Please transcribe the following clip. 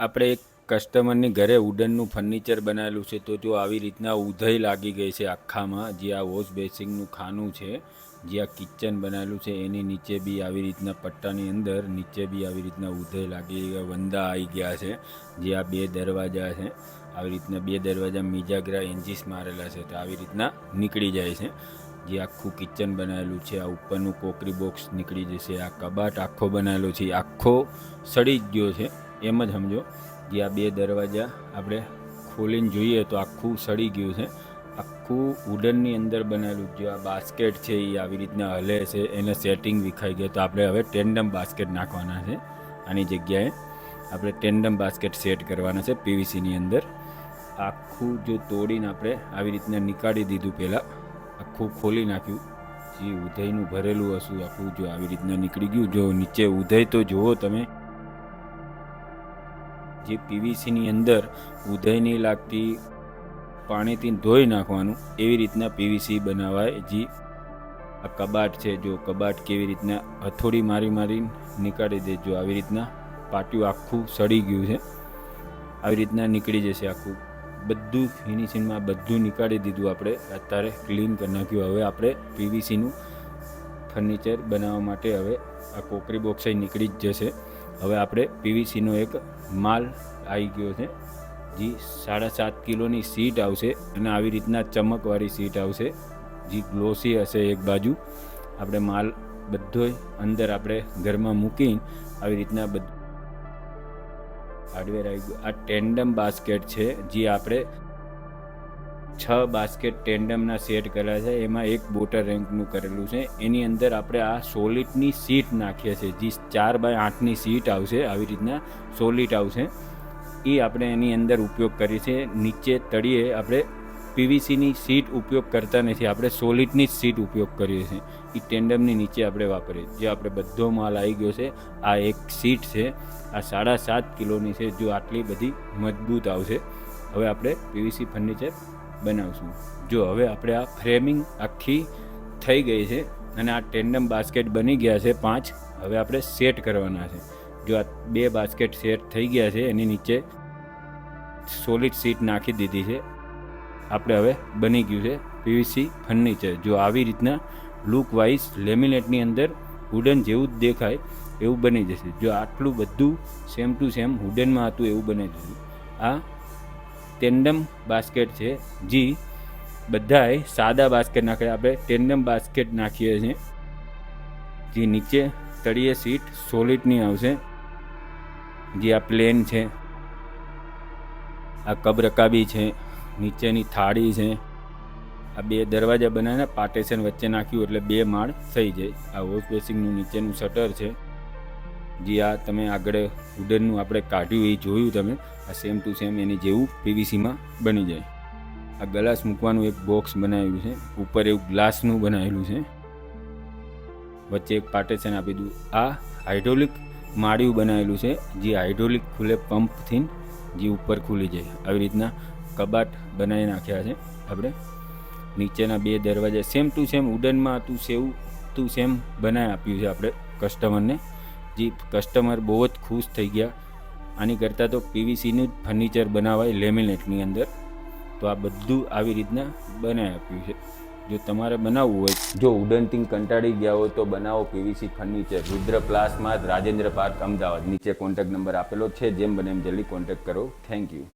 આપણે એક કસ્ટમરની ઘરે વુડનનું ફર્નિચર બનાવેલું છે, તો જો આવી રીતના ઉધઈ લાગી ગઈ છે આખામાં, જે આ વોશ બેસિંગનું ખાનું છે, જે આ કિચન બનાવેલું છે એની નીચે બી આવી રીતના પટ્ટાની અંદર નીચે બી આવી રીતના ઉધઈ લાગી વંદા આવી ગયા છે. જે આ બે દરવાજા છે, આવી રીતના બે દરવાજા મિજાગરા એન્જીસ મારેલા છે, તો આવી રીતના નીકળી જાય છે. જે આખું કિચન બનાવેલું છે, આ ઉપરનું કોકરી બોક્સ નીકળી જશે. આ કબાટ આખો બનાવેલો છે, આખો સડી જ ગયો છે એમ જ સમજો. જે આ બે દરવાજા આપણે ખોલીને જોઈએ તો આખું સડી ગયું છે. આખું વુડનની અંદર બનાવેલું. જે આ બાસ્કેટ છે એ આવી રીતના હલે છે, એને સેટિંગ વિખાઈ ગયું, તો આપણે હવે ટેન્ડમ બાસ્કેટ નાખવાના છે. આની જગ્યાએ આપણે ટેન્ડમ બાસ્કેટ સેટ કરવાના છે પીવીસીની અંદર. આખું જો તોડીને આપણે આવી રીતના નીકાળી દીધું, પહેલાં આખું ખોલી નાખ્યું. જે ઉધઈનું ભરેલું હશું આખું જો આવી રીતના નીકળી ગયું. જો નીચે ઉધઈ તો જુઓ તમે, જે પીવીસીની અંદર ઉધઈ નહીં લાગતી, પાણીથી ધોઈ નાખવાનું, એવી રીતના પીવીસી બનાવાય. જે આ કબાટ છે, જો કબાટ કેવી રીતના હથોડી મારી નીકાળી દેજો. આવી રીતના પાટિયું આખું સડી ગયું છે, આવી રીતના નીકળી જશે આખું. બધું ફિનિશિંગમાં બધું નીકાળી દીધું, આપણે અત્યારે ક્લીન કરી નાખ્યું. હવે આપણે પીવીસીનું ફર્નિચર બનાવવા માટે હવે આ કોકરી બોક્સ નીકળી જ જશે. હવે આપણે પીવીસીનો એક માલ આવી ગયો છે, જે 7.5 કિલોની સીટ આવશે અને આવી રીતના ચમકવાળી સીટ આવશે, જે ગ્લોસી હશે એક બાજુ. આપણે માલ બધો અંદર આપણે ઘરમાં મૂકીને આવી રીતના બધું હાર્ડવેર આવી ગયું. આ ટેન્ડમ બાસ્કેટ છે, જે આપણે 6 બાસ્કેટ ટેન્ડમના સેટ કર્યા છે. એમાં એક બોટર રેન્કનું કરેલું છે. એની અંદર આપણે આ સોલિડની સીટ નાખીએ છીએ, જે 4x8ની સીટ આવશે, આવી રીતના સોલિડ આવશે. એ આપણે એની અંદર ઉપયોગ કરીએ છીએ. નીચે તળિયે આપણે પીવીસીની સીટ ઉપયોગ કરતા નથી, આપણે સોલિડની જ સીટ ઉપયોગ કરીએ છીએ. એ ટેન્ડમની નીચે આપણે વાપરીએ. જે આપણે બધો માલ આવી ગયો છે. આ એક સીટ છે, આ 7.5 કિલોની છે. જો આટલી બધી મજબૂત આવશે. હવે આપણે પીવીસી ફર્નિચર બનાવશું. જો હવે આપણે આ ફ્રેમિંગ આખી થઈ ગઈ છે અને આ ટેન્ડમ બાસ્કેટ બની ગયા છે 5. હવે આપણે સેટ કરવાના છે. જો આ 2 બાસ્કેટ સેટ થઈ ગયા છે, એની નીચે સોલિડ સીટ નાખી દીધી છે. આપણે હવે બની ગયું છે પીવીસી ફર્નિચર. જો આવી રીતના લુક વાઇઝ લેમિનેટની અંદર વુડન જેવું જ દેખાય એવું બની જશે. જો આટલું બધું સેમ ટુ સેમ વુડનમાં હતું એવું બની જશે. આ ટેન્ડમ બાસ્કેટ છે, જે બધાએ સાદા બાસ્કેટ નાખે, આપણે ટેન્ડમ બાસ્કેટ નાખીએ છીએ. જે નીચે તળિયે સીટ સોલિડની આવશે. જે આ પ્લેન છે, આ કબરકાબી છે, નીચેની થાળી છે. આ 2 દરવાજા બનાવીને પાર્ટેશન વચ્ચે નાખ્યું એટલે 2 માળ થઈ જાય. આ વોશ બેસિંગનું નીચેનું શટર છે, જે આ તમે આગળ વુડનનું આપણે કાઢ્યું એ જોયું તમે. આ સેમ ટુ સેમ એની જેવું પીવીસીમાં બની જાય. આ ગ્લાસ મૂકવાનું એક બોક્સ બનાવેલું છે, ઉપર એવું ગ્લાસનું બનાવેલું છે, વચ્ચે એક પાર્ટેશન આપી દીધું. આ હાઇડ્રોલિક માળિયું બનાવેલું છે, જે હાઇડ્રોલિક ખુલે પંપથી, જે ઉપર ખુલી જાય. આવી રીતના કબાટ બનાવી નાખ્યા છે આપણે. નીચેના 2 દરવાજા સેમ ટુ સેમ વુડનમાં હતું, સેમ ટુ સેમ બનાવી આપ્યું છે આપણે કસ્ટમરને. જે કસ્ટમર બહુ જ ખુશ થઈ ગયા. આની કરતાં તો પીવીસીનું જ ફર્નિચર બનાવાય લેમિનેટની અંદર. તો આ બધું આવી રીતના બનાવી આપ્યું છે. જો તમારે બનાવવું હોય, જો વુડનથી કંટાળી ગયા હોય તો બનાવો પીવીસી ફર્નિચર. રુદ્ર પ્લાસમાં, રાજેન્દ્ર પાર્ક, અમદાવાદ. નીચે કોન્ટેક્ટ નંબર આપેલો છે. જેમ બને એમ જલ્દી કોન્ટેક્ટ કરો. Thank you.